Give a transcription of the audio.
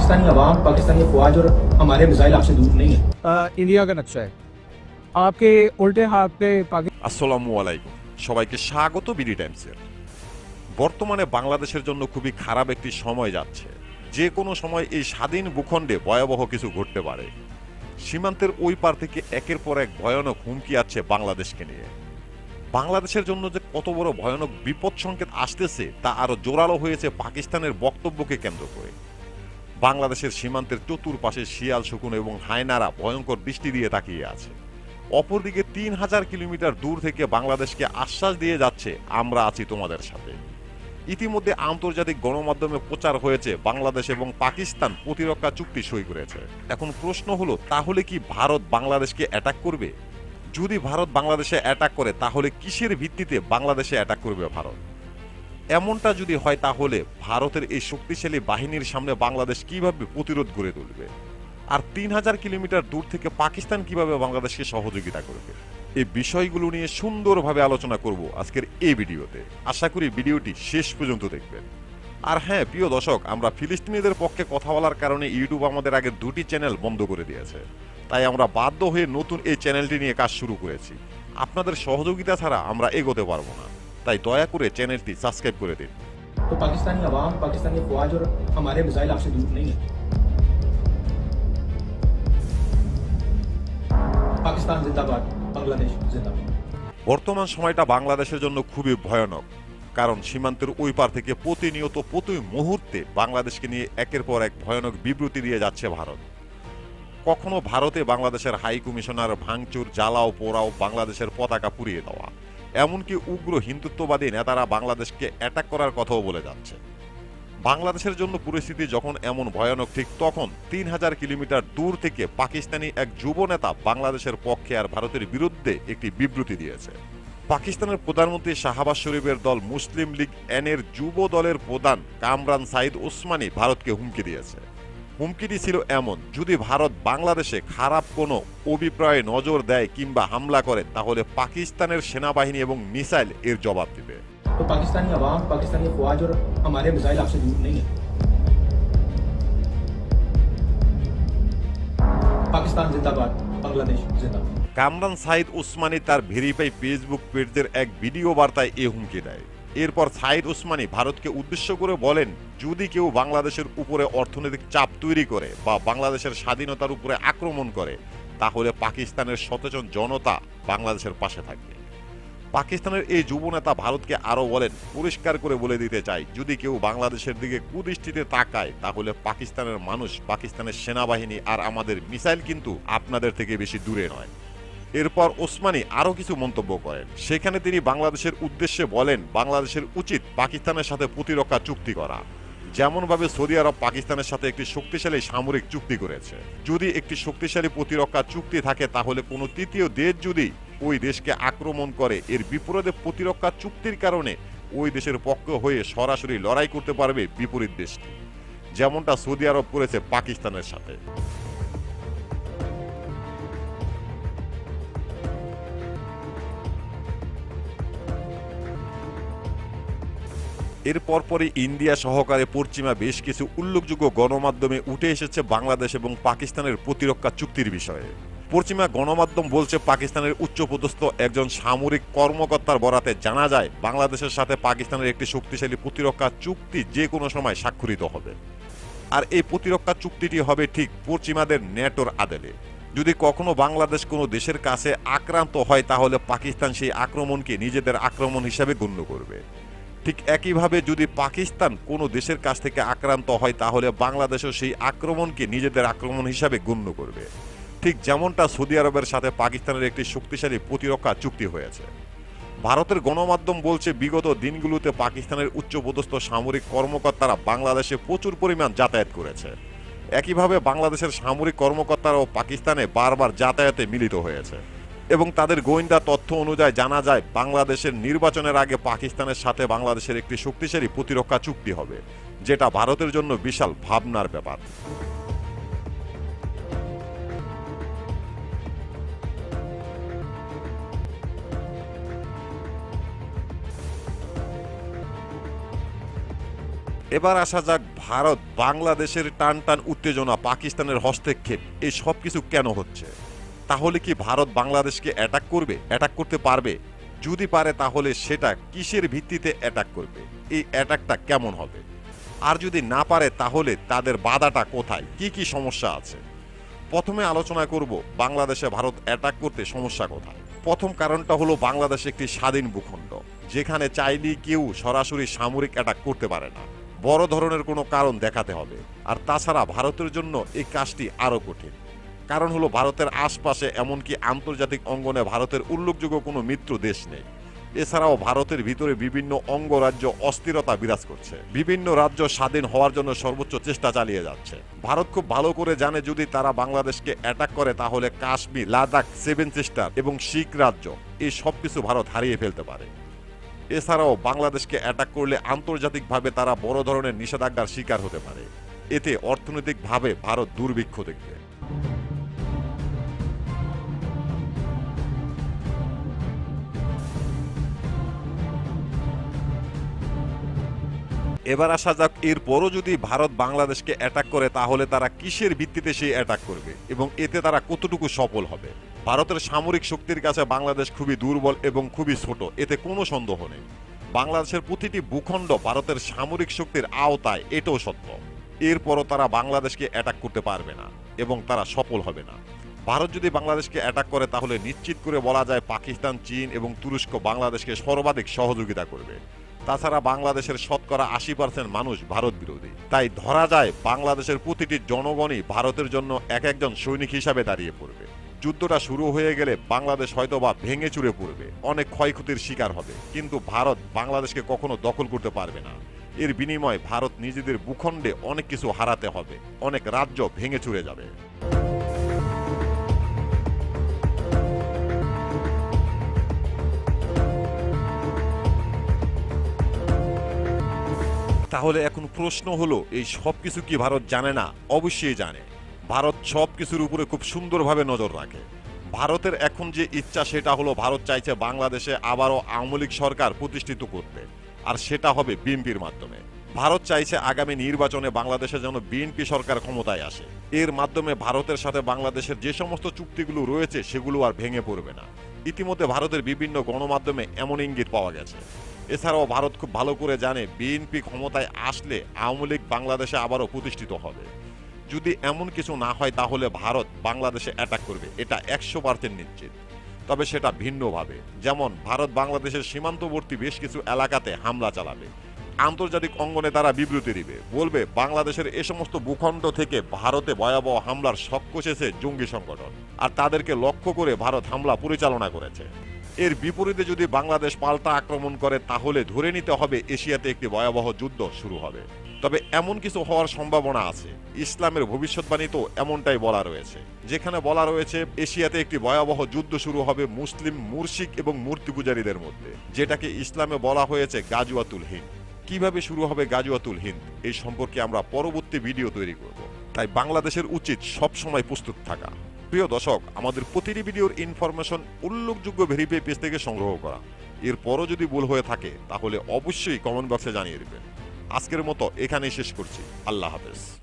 पाकिस्तानी अवाम, पाकिस्तानी अफवाज और हमारे मिसाइल आपसे दूर नहीं है। इंडिया का नक्शा है आपके उल्टे हाथ पे আসসালামু আলাইকুম, সবাইকে স্বাগত বিডি টাইমসের। বর্তমানে বাংলাদেশের জন্য খুবই খারাপ একটি সময় যাচ্ছে। যে কোনো সময় এই স্বাধীন ভূখণ্ডে ভয়াবহ কিছু ঘটতে পারে। সীমান্তের ওই পার থেকে একের পর এক ভয়ানক হুমকি আসছে বাংলাদেশকে নিয়ে। বাংলাদেশের জন্য যে কত বড় ভয়ানক বিপদ সংকেত আসতেছে তা আরো জোরালো হয়েছে পাকিস্তানের বক্তব্যকে কেন্দ্র করে। বাংলাদেশের সীমান্তের চতুর্পাশে শিয়াল শকুন এবং হায়নারা ভয়ঙ্কর দৃষ্টি দিয়ে তাকিয়ে আছে। অপরদিকে ৩,০০০ কিলোমিটার দূর থেকে বাংলাদেশকে আশ্বাস দিয়ে যাচ্ছে, আমরা আছি তোমাদের সাথে। ইতিমধ্যে আন্তর্জাতিক গণমাধ্যমে প্রচার হয়েছে বাংলাদেশ এবং পাকিস্তান প্রতিরক্ষা চুক্তি সই করেছে। এখন প্রশ্ন হলো, তাহলে কি ভারত বাংলাদেশকে অ্যাটাক করবে? যদি ভারত বাংলাদেশে অ্যাটাক করে তাহলে কিসের ভিত্তিতে বাংলাদেশে অ্যাটাক করবে ভারত? এমনটা যদি হয় তাহলে ভারতের এই শক্তিশালী বাহিনীর সামনে বাংলাদেশ কিভাবে প্রতিরোধ গড়ে তুলবে? আর ৩,০০০ কিলোমিটার দূর থেকে পাকিস্তান কিভাবে বাংলাদেশকে সহযোগিতা করবে? এই বিষয়গুলো নিয়ে সুন্দরভাবে আলোচনা করব আজকের এই ভিডিওতে। আশা করি ভিডিওটি শেষ পর্যন্ত দেখবেন। আর হ্যাঁ প্রিয় দর্শক, আমরা ফিলিস্তিনিদের পক্ষে কথা বলার কারণে ইউটিউব আমাদের আগে ২টি চ্যানেল বন্ধ করে দিয়েছে। তাই আমরা বাধ্য হয়ে নতুন এই চ্যানেলটি নিয়ে কাজ শুরু করেছি। আপনাদের সহযোগিতা ছাড়া আমরা এগোতে পারবো না, তাই দয়া করে চ্যানেলটি সাবস্ক্রাইব করে দিন। तो पाकिस्तानी अवाम, पाकिस्तानी अफवाज और हमारे मिसाइल आपसे दूर नहीं है। पाकिस्तान जिंदाबाद, बांग्लादेश जिंदाबाद। বর্তমান সময়টা বাংলাদেশের জন্য খুবই ভয়ানক, কারণ সীমান্তের ওই পার থেকে প্রতিনিয়ত প্রতি মুহূর্তে বাংলাদেশকে নিয়ে একের পর এক ভয়ানক বিবৃতি দিয়ে যাচ্ছে ভারত। কখনো ভারতে বাংলাদেশের হাই কমিশনার ভাঙচুর, জ্বালাও পোড়াও, বাংলাদেশের পতাকা পুড়িয়ে দেওয়া, এমনকি উগ্র হিন্দুত্ববাদী নেতারা বাংলাদেশকে অ্যাটাক করার কথাও বলে যাচ্ছে। বাংলাদেশের জন্য পরিস্থিতি যখন এমন ভয়ানক, ঠিক তখন ৩,০০০ কিলোমিটার দূর থেকে পাকিস্তানি এক যুব নেতা বাংলাদেশের পক্ষে আর ভারতের বিরুদ্ধে একটি বিবৃতি দিয়েছে। পাকিস্তানের প্রধানমন্ত্রী শাহবাজ শরীফের দল মুসলিম লীগ এর যুব দলের প্রধান কামরান সাইদ ওসমানী ভারতকে হুমকি দিয়েছে। হুমকিটি ছিল এমন, যদি ভারত বাংলাদেশে খারাপ কোনো অভিপ্রায়ে নজর দেয় কিংবা হামলা করে তাহলে পাকিস্তানের সেনাবাহিনী এবং মিসাইল এর জবাব দেবে। तो पाकिस्तानी अवाम, पाकिस्तानी अफवाज और हमारे मिसाइल आपसे दूर नहीं है। पाकिस्तान जिंदाबाद, बांग्लादेश जिंदाबाद। কামরান সাইদ ওসমানী তার ভেরিফাই ফেসবুক পেজের এক ভিডিও বার্তায় এ হুমকি দেয়। এরপর সাইদ ওসমানী ভারতকে উদ্দেশ্য করে বলেন, যদি কেউ বাংলাদেশের উপরে অর্থনৈতিক চাপ তৈরি করে বা বাংলাদেশের স্বাধীনতার উপরে আক্রমণ করে তাহলে পাকিস্তানের সচেতন জনতা বাংলাদেশের পাশে থাকবে। পাকিস্তানের এই যুবনেতা ভারতকে আরও বলেন, পরিষ্কার করে বলে দিতে চাই, যদি কেউ বাংলাদেশের দিকে কুদৃষ্টিতে তাকায় তাহলে পাকিস্তানের মানুষ, পাকিস্তানের সেনাবাহিনী আর আমাদের মিসাইল কিন্তু আপনাদের থেকে বেশি দূরে নয়। এরপর ওসমানী আরও কিছু মন্তব্য করেন। সেখানে তিনি বাংলাদেশের উদ্দেশ্যে বলেন, বাংলাদেশের উচিত পাকিস্তানের সাথে প্রতিরক্ষা চুক্তি করা, যেমনভাবে সৌদি আরব পাকিস্তানের সাথে একটি শক্তিশালী সামরিক চুক্তি করেছে। যদি একটি শক্তিশালী প্রতিরক্ষা চুক্তি থাকে তাহলে কোনো তৃতীয় দেশ যদি ওই দেশকে আক্রমণ করে, এর বিপরীতে প্রতিরক্ষা চুক্তির কারণে ওই দেশের পক্ষ হয়ে সরাসরি লড়াই করতে পারবে বিপরীত দেশটি, যেমনটা সৌদি আরব করেছে পাকিস্তানের সাথে। এর পরপরই ইন্ডিয়া সহকারে পশ্চিমা বেশ কিছু উল্লেখযোগ্য গণমাধ্যমে উঠে এসেছে বাংলাদেশ এবং পাকিস্তানের প্রতিরক্ষা চুক্তির বিষয়ে। পশ্চিমা গণমাধ্যম বলছে, পাকিস্তানের উচ্চপদস্থ একজন সামরিক কর্মকর্তার বরাতে জানা যায় বাংলাদেশের সাথে পাকিস্তানের একটি শক্তিশালী প্রতিরক্ষা চুক্তি যে কোনো সময় স্বাক্ষরিত হবে। আর এই প্রতিরক্ষা চুক্তিটি হবে ঠিক পশ্চিমাদের ন্যাটোর আদলে। যদি কখনো বাংলাদেশ কোনো দেশের কাছে আক্রান্ত হয় তাহলে পাকিস্তান সেই আক্রমণকে নিজেদের আক্রমণ হিসাবে গণ্য করবে। ঠিক একইভাবে যদি পাকিস্তান কোনো দেশের কাছ থেকে আক্রান্ত হয় তাহলে বাংলাদেশও সেই আক্রমণকে নিজেদের আক্রমণ হিসাবে গণ্য করবে, ঠিক যেমনটা সৌদি আরবের সাথে পাকিস্তানের একটি শক্তিশালী প্রতিরক্ষা চুক্তি হয়েছে। ভারতের গণমাধ্যম বলছে, বিগত দিনগুলোতে পাকিস্তানের উচ্চপদস্থ সামরিক কর্মকর্তারা বাংলাদেশে প্রচুর পরিমাণ যাতায়াত করেছে। একইভাবে বাংলাদেশের সামরিক কর্মকর্তারাও পাকিস্তানে বারবার যাতায়াতে মিলিত হয়েছে এবং তাদের গোয়েন্দা তথ্য অনুযায়ী জানা যায় বাংলাদেশের নির্বাচনের আগে পাকিস্তানের সাথে বাংলাদেশের একটি শক্তিশালী প্রতিরক্ষা চুক্তি হবে, যেটা ভারতের জন্য বিশাল ভাবনার ব্যাপার। এবার আসা যাক ভারত বাংলাদেশের টান টান উত্তেজনা, পাকিস্তানের হস্তক্ষেপ, এই সব কিছু কেন হচ্ছে? তাহলে কি ভারত বাংলাদেশকে অ্যাটাক করবে? অ্যাটাক করতে পারবে? যদি পারে তাহলে সেটা কিসের ভিত্তিতে অ্যাটাক করবে? এই অ্যাটাকটা কেমন হবে? আর যদি না পারে তাহলে তাদের বাধাটা কোথায়? কি কি সমস্যা আছে? প্রথমে আলোচনা করব বাংলাদেশে ভারত অ্যাটাক করতে সমস্যা কোথায়। প্রথম কারণটা হলো বাংলাদেশ একটি স্বাধীন ভূখণ্ড, যেখানে চাইলেই কেউ সরাসরি সামরিক অ্যাটাক করতে পারে না। বড় ধরনের কোনো কারণ দেখাতে হবে। আর তাছাড়া ভারতের জন্য এই কাজটি আরও কঠিন। কারণ হলো ভারতের আশপাশে এমনকি আন্তর্জাতিক অঙ্গনে ভারতের উল্লেখযোগ্য কোনো মিত্র দেশ নেই। এছাড়াও ভারতের ভিতরে বিভিন্ন অঙ্গরাজ্য অস্থিরতা বিরাজ করছে। বিভিন্ন রাজ্য স্বাধীন হওয়ার জন্য সর্বোচ্চ চেষ্টা চালিয়ে যাচ্ছে। ভারত খুব ভালো করে জানে যদি তারা বাংলাদেশকে অ্যাটাক করে তাহলে কাশ্মীর, লাদাখ, সেভেন সিস্টার এবং শিখ রাজ্য এই সব কিছু ভারত হারিয়ে ফেলতে পারে। এছাড়াও বাংলাদেশকে অ্যাটাক করলে আন্তর্জাতিকভাবে তারা বড় ধরনের নিষেধাজ্ঞার শিকার হতে পারে। এতে অর্থনৈতিকভাবে ভারত দুর্ভিক্ষ দেখবে। এবার আসা যাক এরপরও যদি ভারত বাংলাদেশকে অ্যাটাক করে তাহলে তারা কিসের ভিত্তিতে সেই অ্যাটাক করবে এবং এতে তারা কতটুকু সফল হবে। ভারতের সামরিক শক্তির কাছে বাংলাদেশ খুবই দুর্বল এবং খুবই ছোট, এতে কোনো সন্দেহ নেই। বাংলাদেশের প্রতিটি ভূখণ্ড ভারতের সামরিক শক্তির আওতায়, এটাও সত্য। এরপরও তারা বাংলাদেশকে অ্যাটাক করতে পারবে না এবং তারা সফল হবে না। ভারত যদি বাংলাদেশকে অ্যাটাক করে তাহলে নিশ্চিত করে বলা যায় পাকিস্তান, চীন এবং তুরস্ক বাংলাদেশকে সর্বাধিক সহযোগিতা করবে। তাছাড়া বাংলাদেশের শতকরা 80% মানুষ ভারত বিরোধী। তাই ধরা যায় বাংলাদেশের প্রতিটি জনগণই ভারতের জন্য এক একজন সৈনিক হিসাবে দাঁড়িয়ে পড়বে। যুদ্ধটা শুরু হয়ে গেলে বাংলাদেশ হয়তোবা ভেঙে চুরে পড়বে, অনেক ক্ষয়ক্ষতির শিকার হবে, কিন্তু ভারত বাংলাদেশকে কখনো দখল করতে পারবে না। এর বিনিময়ে ভারত নিজেদের ভূখণ্ডে অনেক কিছু হারাতে হবে, অনেক রাজ্য ভেঙে চুরে যাবে। তাহলে এখন প্রশ্ন হলো এই সব কিছু কি ভারত জানে না? অবশ্যই জানে। ভারত সব কিছুর উপরে খুব সুন্দরভাবে নজর রাখে। ভারতের এখন যে ইচ্ছা সেটা হলো ভারত চাইছে বাংলাদেশে আবারও আওয়ামী লীগ সরকার প্রতিষ্ঠিত করতে, আর সেটা হবে বিএনপির মাধ্যমে। ভারত চাইছে আগামী নির্বাচনে বাংলাদেশে যেন বিএনপি সরকার ক্ষমতায় আসে। এর মাধ্যমে ভারতের সাথে বাংলাদেশের যে সমস্ত চুক্তিগুলো রয়েছে সেগুলো আর ভেঙে পড়বে না। ইতিমধ্যে ভারতের বিভিন্ন গণমাধ্যমে এমন ইঙ্গিত পাওয়া গেছে। এছাড়াও ভারত খুব ভালো করে জানে বিএনপি ক্ষমতায় আসলে আওয়ামী লীগ বাংলাদেশে আবারও প্রতিষ্ঠিত হবে। যদি এমন কিছু না হয় তাহলে ভারত বাংলাদেশে অ্যাটাক করবে, এটা 100% নিশ্চিত। তবে সেটা ভিন্নভাবে, যেমন ভারত বাংলাদেশের সীমান্তবর্তী বেশ কিছু এলাকাতে হামলা চালাবে। আন্তর্জাতিক অঙ্গনে তারা বিবৃতি দিবে, বলবে বাংলাদেশের এ সমস্ত ভূখণ্ড থেকে ভারতে ভয়াবহ হামলার শক কষেছে জঙ্গি সংগঠন, আর তাদেরকে লক্ষ্য করে ভারত হামলা পরিচালনা করেছে। এর বিপরীতে যদি বাংলাদেশ পাল্টা আক্রমণ করে তাহলে ধরে নিতে হবে এশিয়াতে একটি ভয়াবহ যুদ্ধ শুরু হবে। তবে এমন কিছু হওয়ার সম্ভাবনা আছে। ইসলামের ভবিষ্যৎবাণীতেও এমনটাই বলা রয়েছে, যেখানে বলা রয়েছে এশিয়াতে একটি ভয়াবহ যুদ্ধ শুরু হবে মুসলিম, মুরশিক এবং মূর্তি পূজারীদের মধ্যে, যেটাকে ইসলামে বলা হয়েছে গাজওয়াতুল হিন্দ। কিভাবে শুরু হবে গাজওয়াতুল হিন্দ এই সম্পর্কে আমরা পরবর্তী ভিডিও তৈরি করব। তাই বাংলাদেশের উচিত সবসময় প্রস্তুত থাকা। প্রিয় দর্শক, আমাদের প্রতিটি ভিডিওর ইনফরমেশন উল্লেখযোগ্য ভেরিফাই পেজ থেকে সংগ্রহ করা। এরপরও যদি ভুল হয়ে থাকে তাহলে অবশ্যই কমেন্ট বক্সে জানিয়ে দেবেন। আজকের মতো এখানেই শেষ করছি। আল্লাহ হাফেজ।